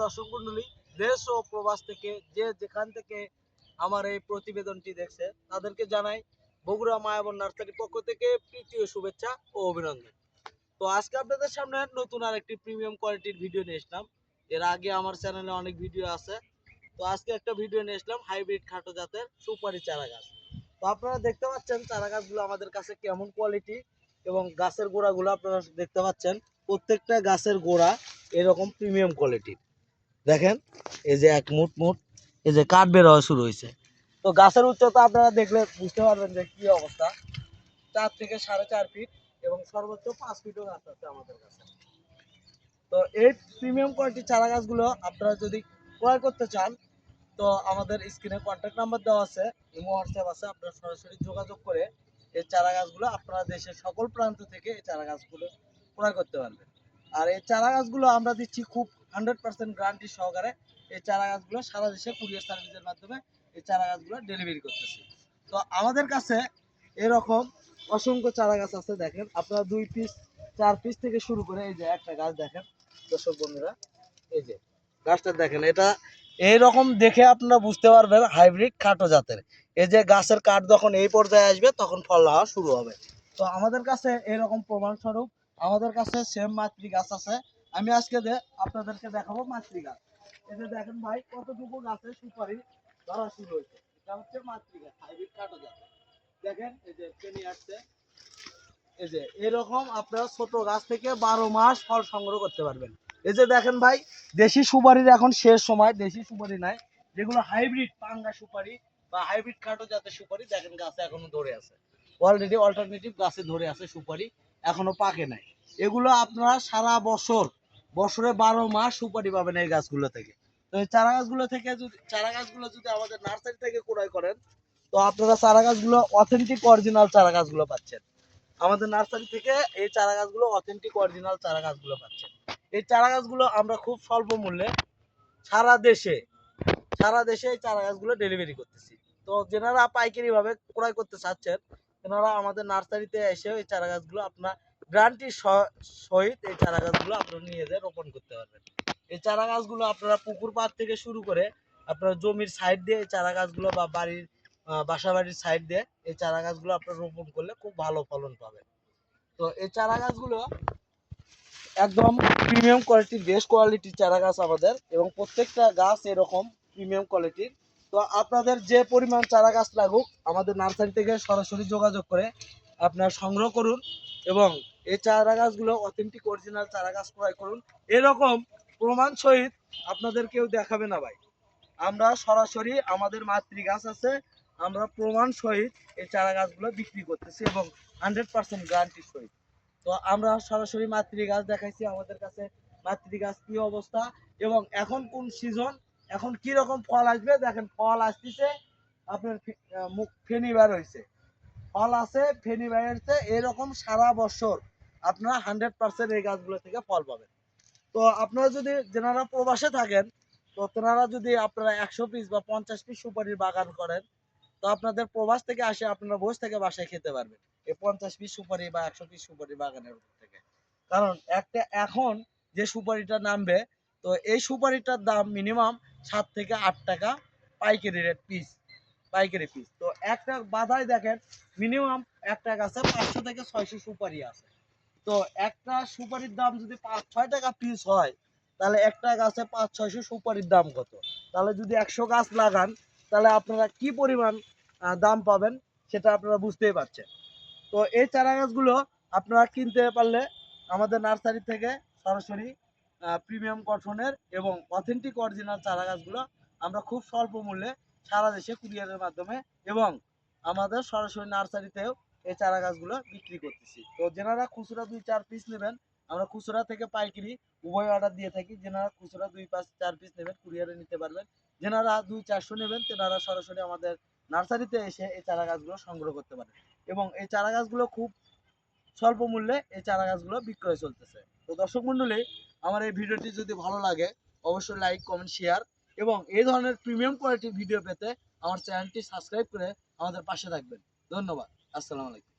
দর্শক মন্ডলী, দেশ ও প্রবাস থেকে যে যেখান থেকে আমার এই প্রতিবেদনটি দেখছে তাদেরকে জানাই বগুড়া মায়াবন নার্সারির পক্ষ থেকে প্রীতীয় শুভেচ্ছা ও অভিনন্দন। তো আজকে আপনাদের সামনে নতুন আরেকটি প্রিমিয়াম কোয়ালিটির ভিডিও নিয়ে আসলাম। এর আগে আমার চ্যানেলে অনেক ভিডিও আছে, তো আজকে একটা ভিডিও নিয়ে আসলাম হাইব্রিড খাটো জাতের সুপারি চারা গাছ। তো আপনারা দেখতে পাচ্ছেন চারা গাছগুলো আমাদের কাছে কেমন কোয়ালিটি, এবং গাছের গোড়াগুলো আপনারা দেখতে পাচ্ছেন প্রত্যেকটা গাছের গোড়া এরকম প্রিমিয়াম কোয়ালিটি। দেখেন এই যে এক মুঠ মুঠ এই যে কাঠ বের হওয়া শুরু হয়েছে। তো গাছের উচ্চতা আপনারা দেখলে বুঝতে পারবেন যে কি অবস্থা। 4 থেকে 4.5 ফিট এবং সর্বোচ্চ 5 ফিটও গাছ আছে আমাদের কাছে। তো এই প্রিমিয়াম কোয়ালিটির চারা গাছগুলো আপনারা যদি ক্রয় করতে চান, তো আমাদের স্ক্রিনে কন্ট্যাক্ট নাম্বার দেওয়া আছে, ইমো হোয়াটসঅ্যাপ আছে, আপনারা সরাসরি যোগাযোগ করে এই চারা গাছগুলো আপনারা দেশের সকল প্রান্ত থেকে এই চারা গাছগুলো ক্রয় করতে পারবেন। আর এই চারা গাছগুলো আমরা দিচ্ছি খুব 100% গ্যারান্টি সহকারে। এই চারা গাছগুলো সারা দেশে কুরিয়ার সার্ভিসের মাধ্যমে এই চারা গাছগুলো ডেলিভারি করতেছি। তো আমাদের কাছে এরকম অসংখ্য চারা গাছ আছে। দেখেন আপনারা 2 পিস 4 পিস থেকে শুরু করে এই যে একটা গাছ দেখেন দর্শক বন্ধুরা, এই যে গাছটা দেখেন, এটা এইরকম দেখে আপনারা বুঝতে পারবেন হাইব্রিড খাটো জাতের। এই যে গাছের কাঠ যখন এই পর্যায়ে আসবে তখন ফল হওয়া শুরু হবে। তো আমাদের কাছে এরকম প্রমাণস্বরূপ আমাদের কাছে সেম মাতৃ গাছ আছে। আমি আজকে আপনাদেরকে দেখাবো মাতৃ গাছ। এই যে দেখেন ভাই কতটুকু গাছে সুপারি ধরা শুরু হয়েছে। এটা হচ্ছে মাতৃ গাছ হাইব্রিড খাটো জাতের। দেখেন এই যে পেনি আসছে, এই যে এরকম আপনারা ছোট গাছ থেকে 12 মাস ফল সংগ্রহ করতে পারবেন। এই যে দেখেন ভাই, দেশি সুপারির এখন শেষ সময়, দেশি সুপারি নাই, যেগুলো হাইব্রিড পাঙ্গা সুপারি বা হাইব্রিড খাটো জাতের সুপারি দেখেন গাছে এখনো ধরে আছে। অলরেডি অল্টারনেটিভ গাছে ধরে আছে সুপারি, এখনো পাকে নাই। এগুলো আপনারা সারা বছর বছরে 12 মাস সুপারি পাবেন এই গাছগুলো থেকে। তো এই চারা গাছগুলো থেকে চারা গাছগুলো যদি আমাদের নার্সারি থেকে ক্রয় করেন, তো আপনারা চারা গাছগুলো অথেন্টিক অরিজিনাল চারা গাছগুলো পাচ্ছেন। আমাদের নার্সারি থেকে এই চারা গাছগুলো অথেন্টিক অরিজিনাল চারা গাছগুলো পাচ্ছেন। এই চারা গাছগুলো আমরা খুব স্বল্প মূল্যে সারা দেশে এই চারা গাছগুলো ডেলিভারি করতেছি। তো যেনারা পাইকারি ভাবে ক্রয় করতে চাচ্ছেন, তেনারা আমাদের নার্সারিতে এসে এই চারা গাছগুলো আপনার গ্যারান্টির সহিত এই চারা গাছগুলো আপনারা নিয়ে যেয়ে রোপণ করতে পারবেন। এই চারা গাছগুলো আপনারা পুকুর পাড় থেকে শুরু করে আপনার জমির সাইড দিয়ে এই চারা গাছগুলো বা বাড়ির বাসা বাড়ির সাইড দিয়ে এই চারা গাছগুলো আপনারা রোপণ করলে খুব ভালো ফলন পাবেন। তো এই চারা গাছগুলো একদম প্রিমিয়াম কোয়ালিটির, বেস্ট কোয়ালিটির চারা গাছ আমাদের, এবং প্রত্যেকটা গাছ এরকম প্রিমিয়াম কোয়ালিটির। তো আপনাদের যে পরিমাণ চারা গাছ লাগুক আমাদের নার্সারি থেকে সরাসরি যোগাযোগ করে আপনারা সংগ্রহ করুন, এবং এই চারা গাছগুলো অথেন্টিক অরিজিনাল চারা গাছ ক্রয় করুন। এরকম প্রমাণ সহিত আপনাদের কেউ দেখাবে না ভাই, আমরা সরাসরি আমাদের মাতৃ গাছ আছে, আমরা প্রমাণ সহিত এই চারা গাছগুলো বিক্রি করতেছি এবং 100% গ্যারান্টির সহিত। তো আমরা সরাসরি মাতৃ গাছ দেখাইছি আমাদের কাছে মাতৃ গাছ কি অবস্থা এবং এখন কোন সিজন, এখন কি রকম ফল আসবে। দেখেন ফল আসতেছে, আপনার মুখ ফেনি বের হয়েছে, ফল আছে, ফেনি বের হচ্ছে, এরকম সারা বছর আপনারা 100% এই গাছগুলো থেকে ফল পাবেন। তো আপনারা যদি যেনারা প্রবাসে থাকেন, তো তেনারা যদি আপনারা 100 পিস বা 50 পিস সুপারির বাগান করেন, তো আপনাদের প্রবাস থেকে আসে আপনারা বসে থেকে বাসায় খেতে পারবেন এই 50 পিস সুপারি বা 100 পিস সুপারি বাগানের উপর থেকে। কারণ একটা এখন যে সুপারিটা নামবে, তো এই সুপারিটার দাম মিনিমাম 7 থেকে 8 টাকা পাইকারি রেট পিস, পাইকারি পিস। তো একটা বাধায় দেখেন মিনিমাম একটা গাছে 500 থেকে 600 সুপারি আছে। তো একটা সুপারির দাম যদি 5-6 টাকা পিস হয়, তাহলে একটা গাছে 500-600 সুপারির দাম কত? তাহলে যদি 100 গাছ লাগান, তাহলে আপনারা কি পরিমাণ দাম পাবেন সেটা আপনারা বুঝতেই পারছেন। তো এই চারা গাছগুলো আপনারা কিনতে পারলে আমাদের নার্সারি থেকে সরাসরি প্রিমিয়াম গঠনের এবং অথেন্টিক অরিজিনাল চারা গাছগুলো আমরা খুব স্বল্প মূল্যে সারা দেশে কুরিয়ারের মাধ্যমে এবং আমাদের সরাসরি নার্সারিতেও এই চারা গাছগুলো বিক্রি করতেছি। তো যেনারা খুচরা 2-4 পিস নেবেন, আমরা খুচরা থেকে পাইকারি উভয় অর্ডার দিয়ে থাকি। যেনারা খুচরা 2-4 পিস নেবেন কুরিয়ারে নিতে পারবেন, যেনারা 200-400 নেবেন তেনারা সরাসরি আমাদের নার্সারিতে এসে এই চারা গাছগুলো সংগ্রহ করতে পারেন, এবং এই চারা গাছগুলো খুব স্বল্প মূল্যে এই চারা গাছগুলো বিক্রয় চলতেছে। তো দর্শক মন্ডলী, আমার এই ভিডিওটি যদি ভালো লাগে অবশ্যই লাইক কমেন্ট শেয়ার, এবং এই ধরনের প্রিমিয়াম কোয়ালিটির ভিডিও পেতে আমার চ্যানেলটি সাবস্ক্রাইব করে আমাদের পাশে থাকবেন। ধন্যবাদ। আসসালামু আলাইকুম।